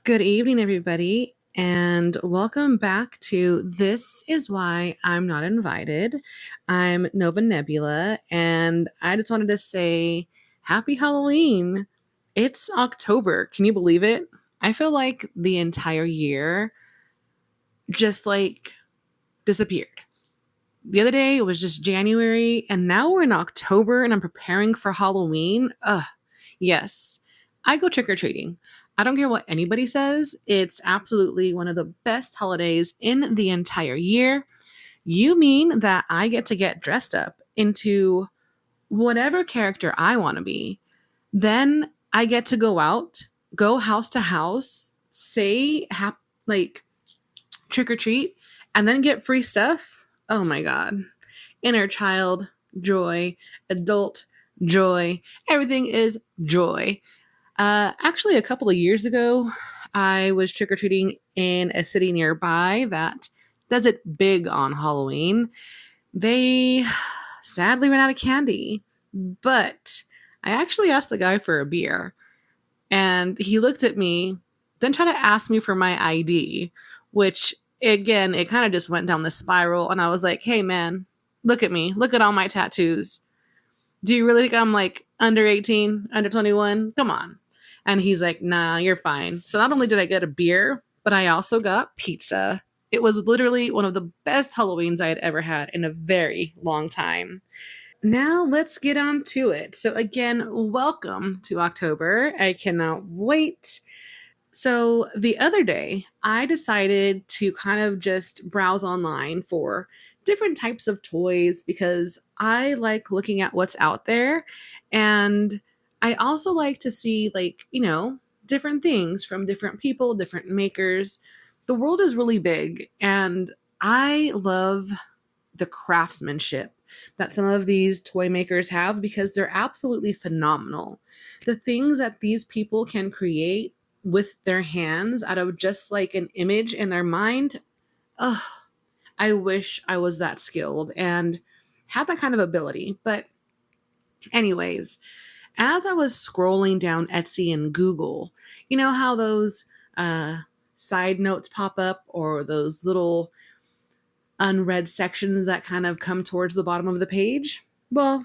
Good evening, everybody, and welcome back to This Is Why I'm Not Invited. I'm Nova Nebula, and I just wanted to say Happy Halloween. It's October. Can you believe it? I feel like the entire year just disappeared. The other day it was just January, and now we're in October and I'm preparing for Halloween. Ugh, yes, I go trick or treating. I don't care what anybody says, it's absolutely one of the best holidays in the entire year. You mean that I get to get dressed up into whatever character I want to be. Then I get to go out, go house to house, like trick or treat, and then get free stuff. Oh my God. Inner child joy, adult joy, everything is joy. Actually, a couple of years ago, I was trick or treating in a city nearby that does it big on Halloween. They sadly ran out of candy, but I actually asked the guy for a beer, and he looked at me, then tried to ask me for my ID, which again, it kind of just went down the spiral. And I was like, hey, man, look at me. Look at all my tattoos. Do you really think I'm like under 18, under 21? Come on. And he's like, nah, you're fine. So not only did I get a beer, but I also got pizza. It was literally one of the best Halloweens I had ever had in a very long time. Now let's get on to it. So, again, welcome to October. I cannot wait. So, the other day, I decided to kind of just browse online for different types of toys because I like looking at what's out there. And I also like to see, different things from different people, different makers. The world is really big, and I love the craftsmanship that some of these toy makers have because they're absolutely phenomenal. The things that these people can create with their hands out of just like an image in their mind, ugh, I wish I was that skilled and had that kind of ability. But, anyways, as I was scrolling down Etsy and Google, you know how those side notes pop up or those little unread sections that kind of come towards the bottom of the page? Well,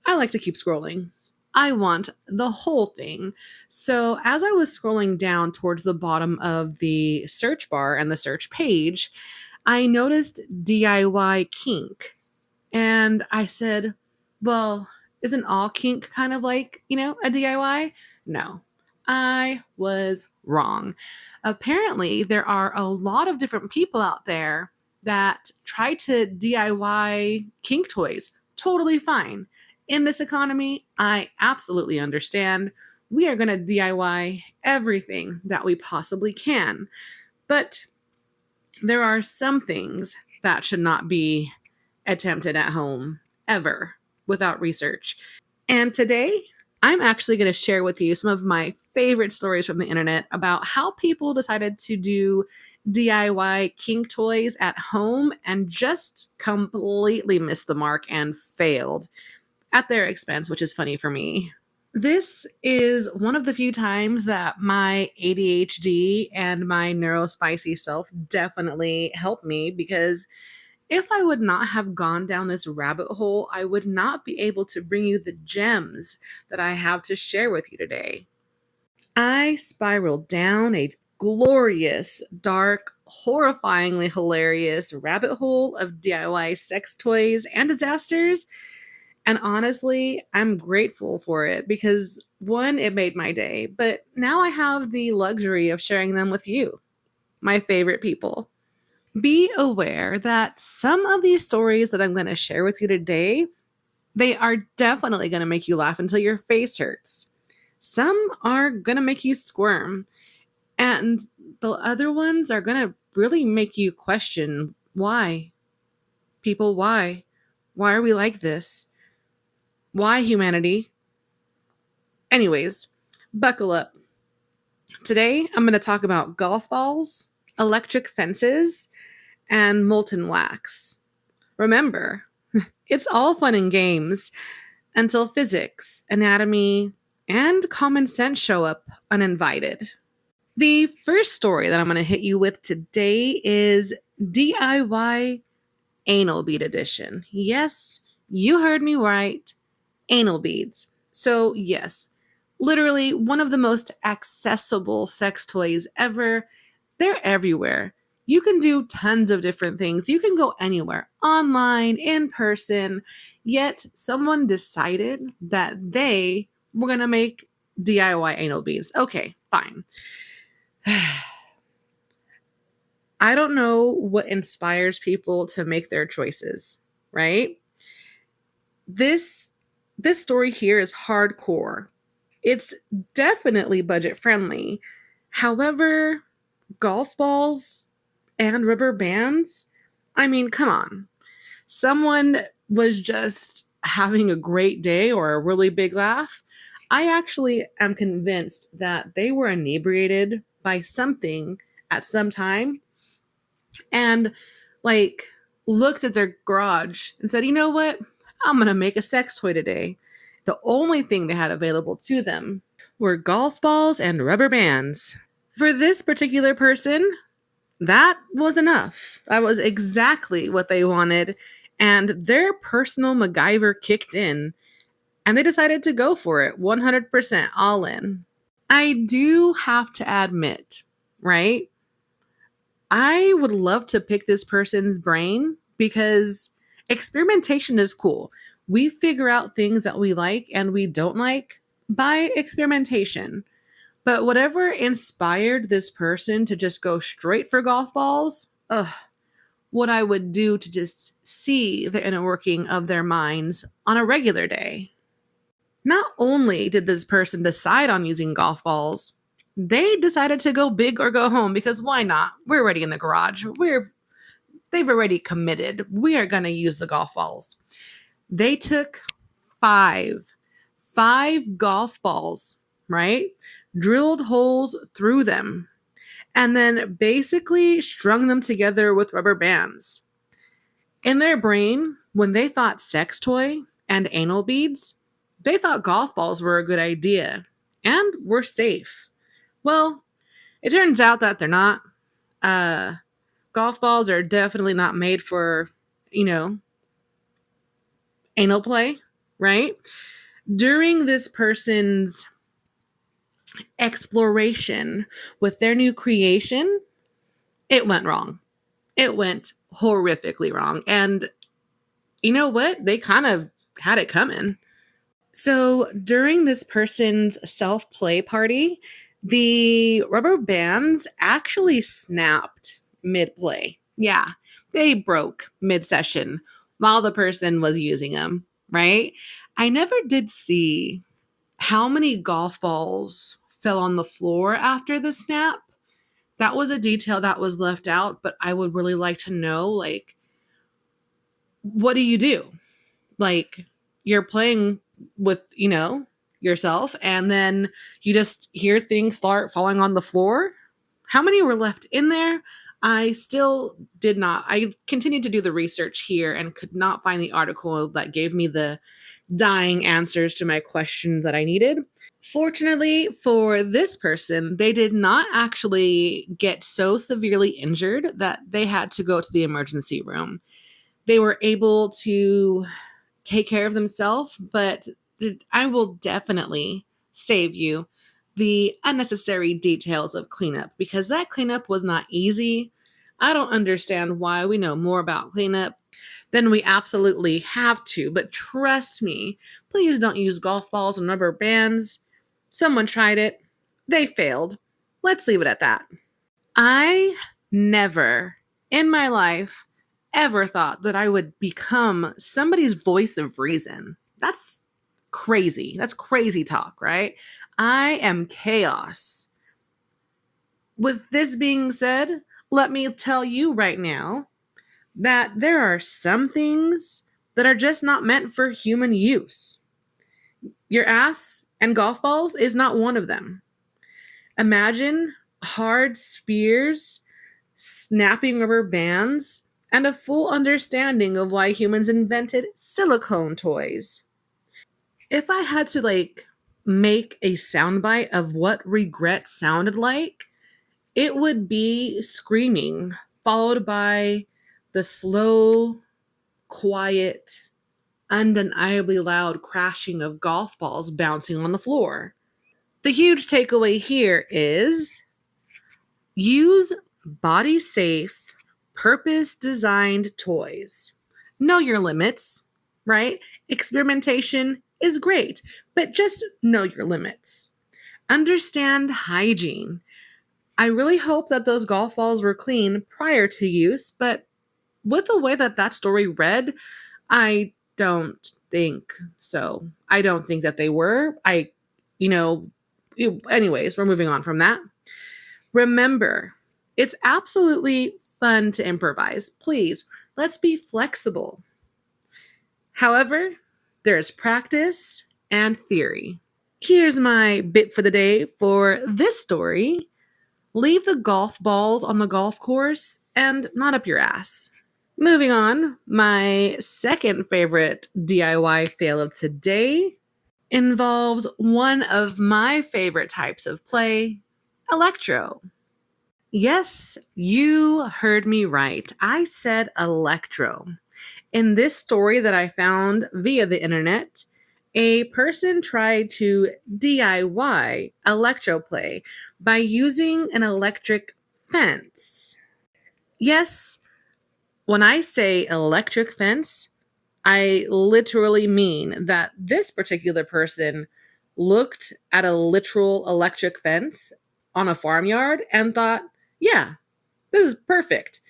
I like to keep scrolling. I want the whole thing. So, as I was scrolling down towards the bottom of the search bar and the search page, I noticed DIY kink. And I said, well, isn't all kink kind of like, a DIY? No, I was wrong. Apparently, there are a lot of different people out there that try to DIY kink toys. Totally fine. In this economy, I absolutely understand. We are going to DIY everything that we possibly can. But there are some things that should not be attempted at home ever without research. And today, I'm actually going to share with you some of my favorite stories from the internet about how people decided to do DIY kink toys at home and just completely missed the mark and failed at their expense, which is funny for me. This is one of the few times that my ADHD and my neurospicy self definitely helped me because if I would not have gone down this rabbit hole, I would not be able to bring you the gems that I have to share with you today. I spiraled down a glorious, dark, horrifyingly hilarious rabbit hole of DIY sex toys and disasters. And honestly, I'm grateful for it because one, it made my day, but now I have the luxury of sharing them with you, my favorite people. Be aware that some of these stories that I'm going to share with you today, they are definitely going to make you laugh until your face hurts. Some are going to make you squirm, and the other ones are going to really make you question why. People, why? Why are we like this? Why humanity? Anyways, buckle up. Today, I'm going to talk about golf balls, electric fences, and molten wax. Remember, it's all fun and games until physics, anatomy, and common sense show up uninvited. The first story that I'm going to hit you with today is DIY Anal Bead Edition. Yes, you heard me right. Anal beads. So, yes, literally one of the most accessible sex toys ever. They're everywhere. You can do tons of different things. You can go anywhere, online, in person. Yet, someone decided that they were going to make DIY anal beads. Okay, fine. I don't know what inspires people to make their choices, right? This this story here is hardcore. It's definitely budget friendly. However, golf balls and rubber bands? I mean, come on. Someone was just having a great day or a really big laugh. I actually am convinced that they were inebriated by something at some time and like looked at their garage and said, you know what? I'm going to make a sex toy today. The only thing they had available to them were golf balls and rubber bands. For this particular person, that was enough. That was exactly what they wanted. And their personal MacGyver kicked in and they decided to go for it 100% all in. I do have to admit, right? I would love to pick this person's brain because experimentation is cool. We figure out things that we like and we don't like by experimentation. But whatever inspired this person to just go straight for golf balls, what I would do to just see the inner working of their minds on a regular day. Not only did this person decide on using golf balls, they decided to go big or go home because why not? We're already in the garage. They've already committed. We are going to use the golf balls. They took five golf balls, right? Drilled holes through them and then basically strung them together with rubber bands. In their brain, when they thought sex toy and anal beads, they thought golf balls were a good idea and were safe. Well, it turns out that they're not. Uh, Golf balls are definitely not made for, you know, anal play, right? During this person's exploration with their new creation, it went wrong. It went horrifically wrong. And you know what? They kind of had it coming. So during this person's self play party, the rubber bands actually snapped mid play. Yeah, they broke mid session while the person was using them, right? I never did see how many golf balls fell on the floor after the snap. That was a detail that was left out, but I would really like to know, like, what do you do? Like, you're playing with, yourself, and then you just hear things start falling on the floor. How many were left in there? I still did not. I continued to do the research here and could not find the article that gave me the dying answers to my questions that I needed. Fortunately for this person, they did not actually get so severely injured that they had to go to the emergency room. They were able to take care of themselves, but I will definitely save you the unnecessary details of cleanup because that cleanup was not easy. I don't understand why we know more about cleanup than we absolutely have to, but trust me, please don't use golf balls and rubber bands. Someone tried it, they failed. Let's leave it at that. I never in my life ever thought that I would become somebody's voice of reason. That's crazy. That's crazy talk, right? I am chaos. With this being said, let me tell you right now that there are some things that are just not meant for human use. Your ass and golf balls is not one of them. Imagine hard spheres, snapping rubber bands, and a full understanding of why humans invented silicone toys. If I had to make a soundbite of what regret sounded like, it would be screaming, followed by the slow, quiet, undeniably loud crashing of golf balls bouncing on the floor. The huge takeaway here is use body safe, purpose designed toys. Know your limits, right? Experimentation is great, but just know your limits. Understand hygiene. I really hope that those golf balls were clean prior to use, but with the way that that story read, I don't think so. I don't think that they were. You know, anyways, we're moving on from that. Remember, it's absolutely fun to improvise. Please, let's be flexible. However, there's practice and theory. Here's my bit for the day for this story. Leave the golf balls on the golf course and not up your ass. Moving on, my second favorite DIY fail of today involves one of my favorite types of play, electro. Yes, you heard me right. I said electro. In this story that I found via the internet, a person tried to DIY electroplay by using an electric fence. Yes, when I say electric fence, I literally mean that this particular person looked at a literal electric fence on a farmyard and thought, yeah, this is perfect.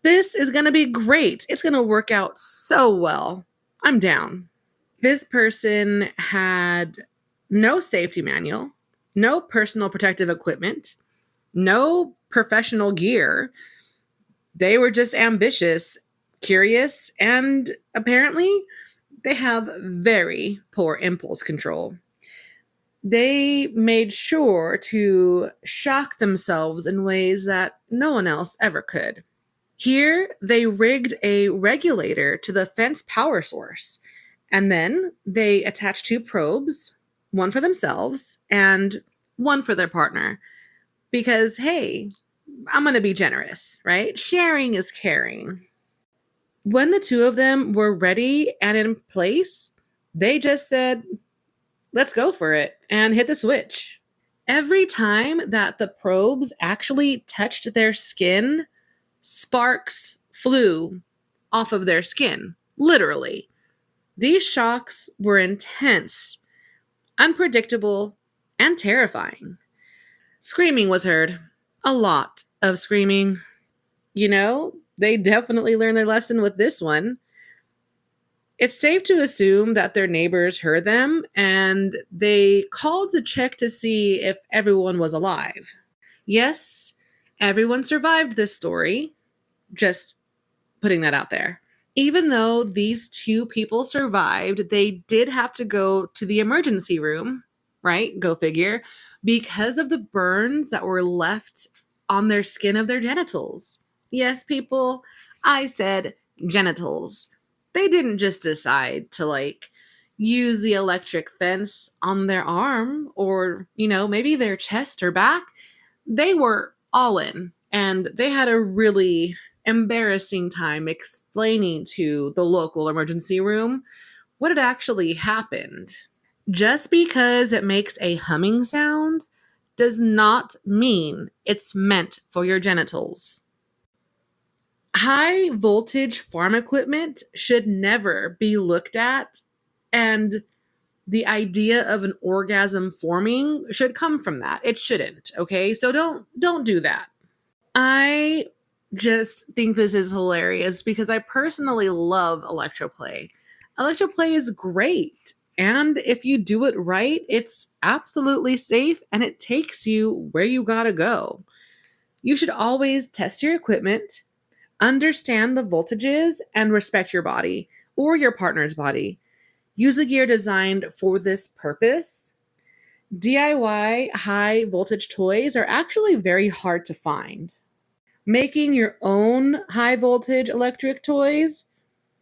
This is going to be great. It's going to work out so well. I'm down. This person had no safety manual, no personal protective equipment, no professional gear. They were just ambitious, curious, and apparently they have very poor impulse control. They made sure to shock themselves in ways that no one else ever could. Here, they rigged a regulator to the fence power source, and then they attached two probes, one for themselves and one for their partner. Because, hey, I'm going to be generous, right? Sharing is caring. When the two of them were ready and in place, they just said, let's go for it and hit the switch. Every time that the probes actually touched their skin, sparks flew off of their skin, literally. These shocks were intense, unpredictable, and terrifying. Screaming was heard. A lot of screaming. They definitely learned their lesson with this one. It's safe to assume that their neighbors heard them and they called to check to see if everyone was alive. Yes, everyone survived this story. Just putting that out there. Even though these two people survived, they did have to go to the emergency room, right? Go figure, because of the burns that were left on their skin of their genitals. Yes, people, I said genitals. They didn't just decide to use the electric fence on their arm or, maybe their chest or back. They were all in and they had a really embarrassing time explaining to the local emergency room what had actually happened. Just because it makes a humming sound does not mean it's meant for your genitals. High voltage farm equipment should never be looked at, and the idea of an orgasm forming should come from that. It shouldn't, okay? So don't do that. I just think this is hilarious because I personally love electroplay. Electroplay is great. And if you do it right, it's absolutely safe and it takes you where you gotta go. You should always test your equipment, understand the voltages, and respect your body or your partner's body. Use a gear designed for this purpose. DIY high voltage toys are actually very hard to find. Making your own high voltage electric toys,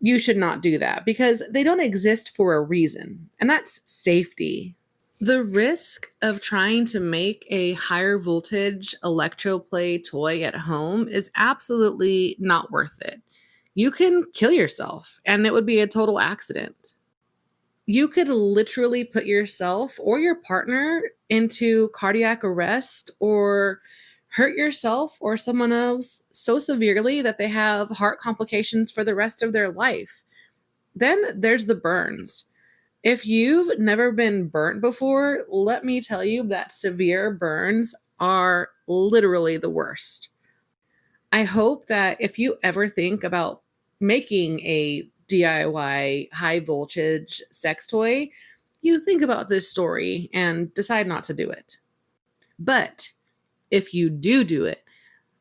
you should not do that because they don't exist for a reason, and that's safety. The risk of trying to make a higher voltage electroplay toy at home is absolutely not worth it. You can kill yourself, and it would be a total accident. You could literally put yourself or your partner into cardiac arrest or hurt yourself or someone else so severely that they have heart complications for the rest of their life. Then there's the burns. If you've never been burnt before, let me tell you that severe burns are literally the worst. I hope that if you ever think about making a DIY high voltage sex toy, you think about this story and decide not to do it. But if you do it,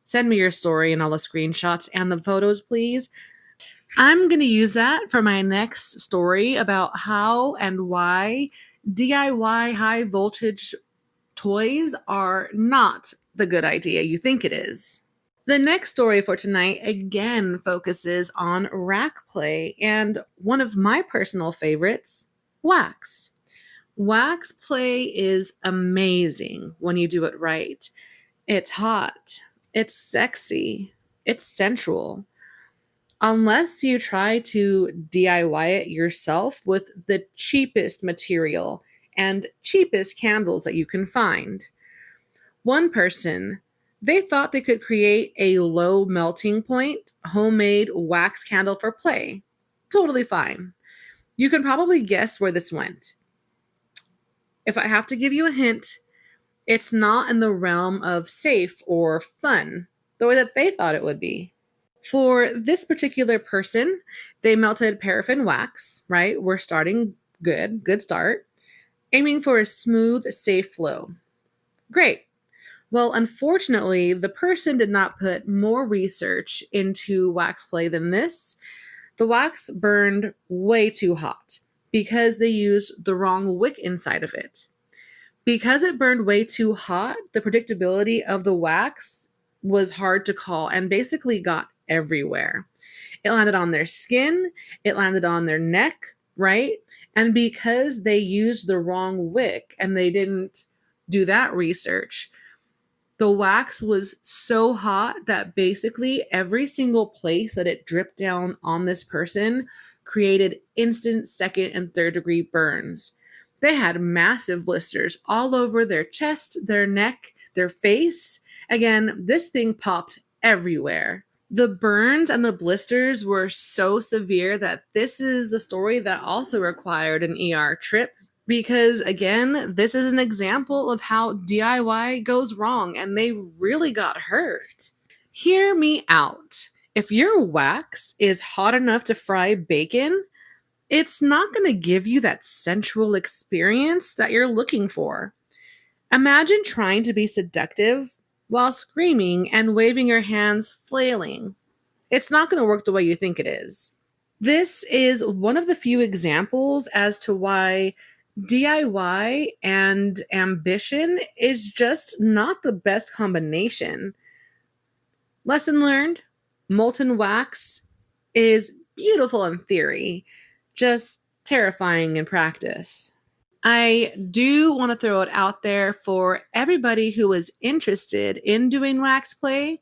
send me your story and all the screenshots and the photos, please. I'm going to use that for my next story about how and why DIY high voltage toys are not the good idea you think it is. The next story for tonight again focuses on rack play and one of my personal favorites, wax. Wax play is amazing when you do it right. It's hot, it's sexy, it's sensual. Unless you try to DIY it yourself with the cheapest material and cheapest candles that you can find. One person, they thought they could create a low melting point homemade wax candle for play. Totally fine. You can probably guess where this went. If I have to give you a hint, it's not in the realm of safe or fun, the way that they thought it would be. For this particular person, they melted paraffin wax, right? We're starting good start. Aiming for a smooth, safe flow. Great. Well, unfortunately, the person did not put more research into wax play than this. The wax burned way too hot because they used the wrong wick inside of it. Because it burned way too hot, the predictability of the wax was hard to call and basically got everywhere. It landed on their skin, it landed on their neck, right? And because they used the wrong wick and they didn't do that research, the wax was so hot that basically every single place that it dripped down on this person created instant second and third degree burns. They had massive blisters all over their chest, their neck, their face. Again, this thing popped everywhere. The burns and the blisters were so severe that this is the story that also required an ER trip because, again, this is an example of how DIY goes wrong and they really got hurt. Hear me out. If your wax is hot enough to fry bacon, it's not going to give you that sensual experience that you're looking for. Imagine trying to be seductive while screaming and waving your hands flailing. It's not going to work the way you think it is. This is one of the few examples as to why DIY and ambition is just not the best combination. Lesson learned: molten wax is beautiful in theory, just terrifying in practice. I do want to throw it out there for everybody who is interested in doing wax play.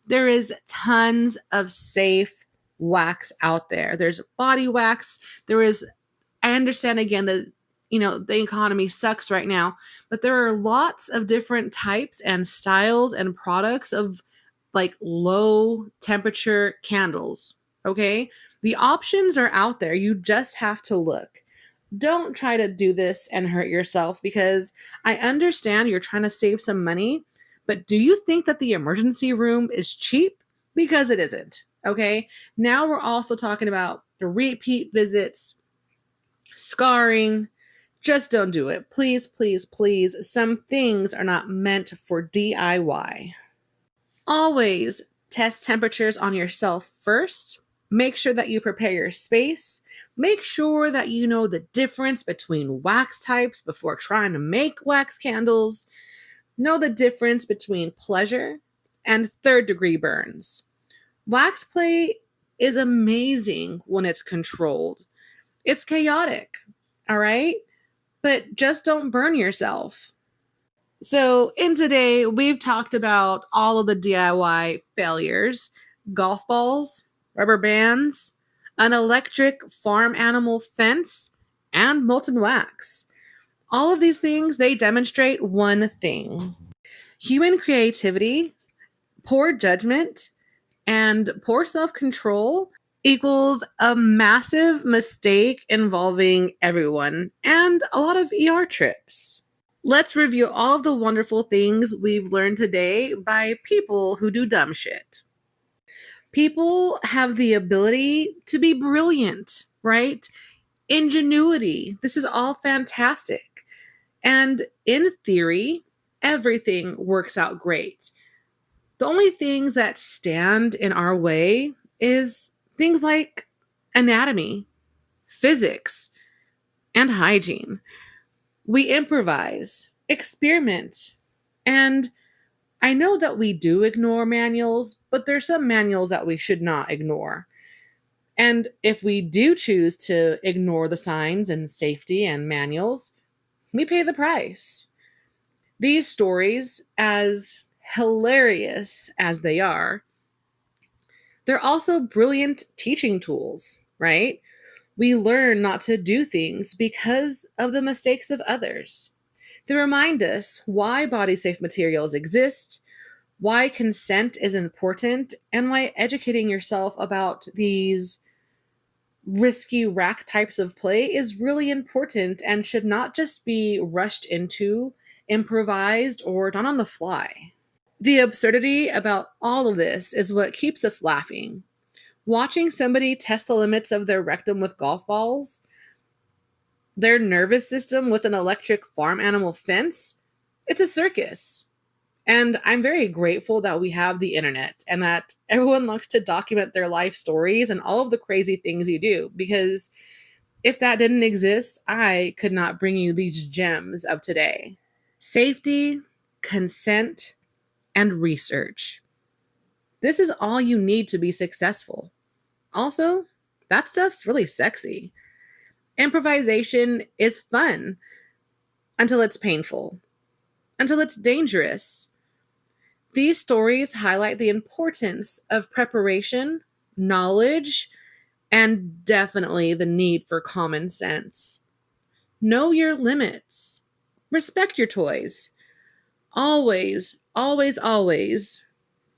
There is tons of safe wax out there. There's body wax. I understand again that, the economy sucks right now, but there are lots of different types and styles and products of like low temperature candles. Okay. The options are out there. You just have to look. Don't try to do this and hurt yourself because I understand you're trying to save some money, but do you think that the emergency room is cheap? Because it isn't. Okay. Now we're also talking about the repeat visits, scarring. Just don't do it. Please, please, please. Some things are not meant for DIY. Always test temperatures on yourself first. Make sure that you prepare your space. Make sure that you know the difference between wax types before trying to make wax candles. Know the difference between pleasure and third degree burns. Wax play is amazing when it's controlled. It's chaotic, all right? but just don't burn yourself. So, in today, we've talked about all of the DIY failures: golf balls, rubber bands, an electric farm animal fence, and molten wax. All of these things, they demonstrate one thing: human creativity, poor judgment, and poor self control equals a massive mistake involving everyone and a lot of ER trips. Let's review all of the wonderful things we've learned today by people who do dumb shit. People have the ability to be brilliant, right? Ingenuity. This is all fantastic. And in theory, everything works out great. The only things that stand in our way is things like anatomy, physics, and hygiene. We improvise, experiment, and I know that we do ignore manuals, but there's some manuals that we should not ignore. And if we do choose to ignore the signs and safety and manuals, we pay the price. These stories, as hilarious as they are, they're also brilliant teaching tools, right? We learn not to do things because of the mistakes of others. They remind us why body safe materials exist, why consent is important, and why educating yourself about these risky rack types of play is really important and should not just be rushed into, improvised, or done on the fly. The absurdity about all of this is what keeps us laughing. Watching somebody test the limits of their rectum with golf balls, their nervous system with an electric farm animal fence, it's a circus. And I'm very grateful that we have the internet and that everyone likes to document their life stories and all of the crazy things you do. Because if that didn't exist, I could not bring you these gems of today. Safety, consent, and research. This is all you need to be successful. Also, that stuff's really sexy. Improvisation is fun until it's painful, until it's dangerous. These stories highlight the importance of preparation, knowledge, and definitely the need for common sense. Know your limits. Respect your toys. Always, always, always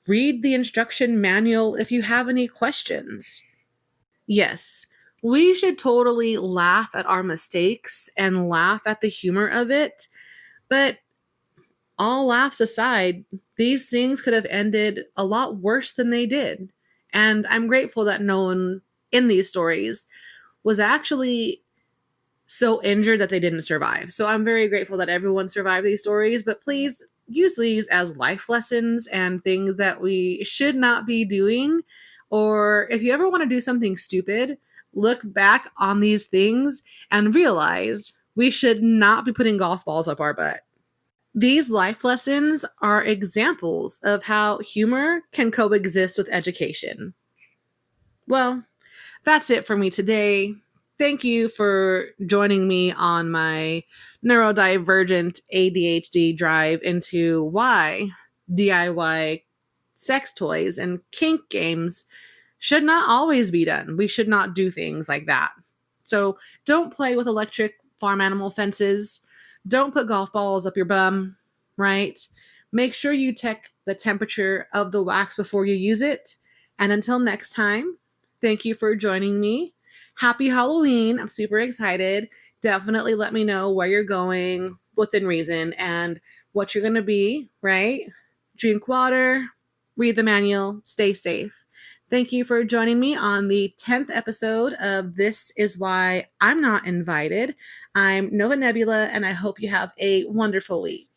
read the instruction manual if you have any questions. Yes, we should totally laugh at our mistakes and laugh at the humor of it, but all laughs aside, these things could have ended a lot worse than they did. And I'm grateful that no one in these stories was actually so injured that they didn't survive. So I'm very grateful that everyone survived these stories, but please use these as life lessons and things that we should not be doing. Or if you ever want to do something stupid, look back on these things and realize we should not be putting golf balls up our butt. These life lessons are examples of how humor can coexist with education. Well, that's it for me today. Thank you for joining me on my neurodivergent ADHD drive into why DIY sex toys and kink games should not always be done. We should not do things like that. So don't play with electric farm animal fences. Don't put golf balls up your bum, right? Make sure you check the temperature of the wax before you use it. And until next time, thank you for joining me. Happy Halloween. I'm super excited. Definitely let me know where you're going within reason and what you're going to be, right? Drink water, read the manual, stay safe. Thank you for joining me on the 10th episode of This Is Why I'm Not Invited. I'm Nova Nebula, and I hope you have a wonderful week.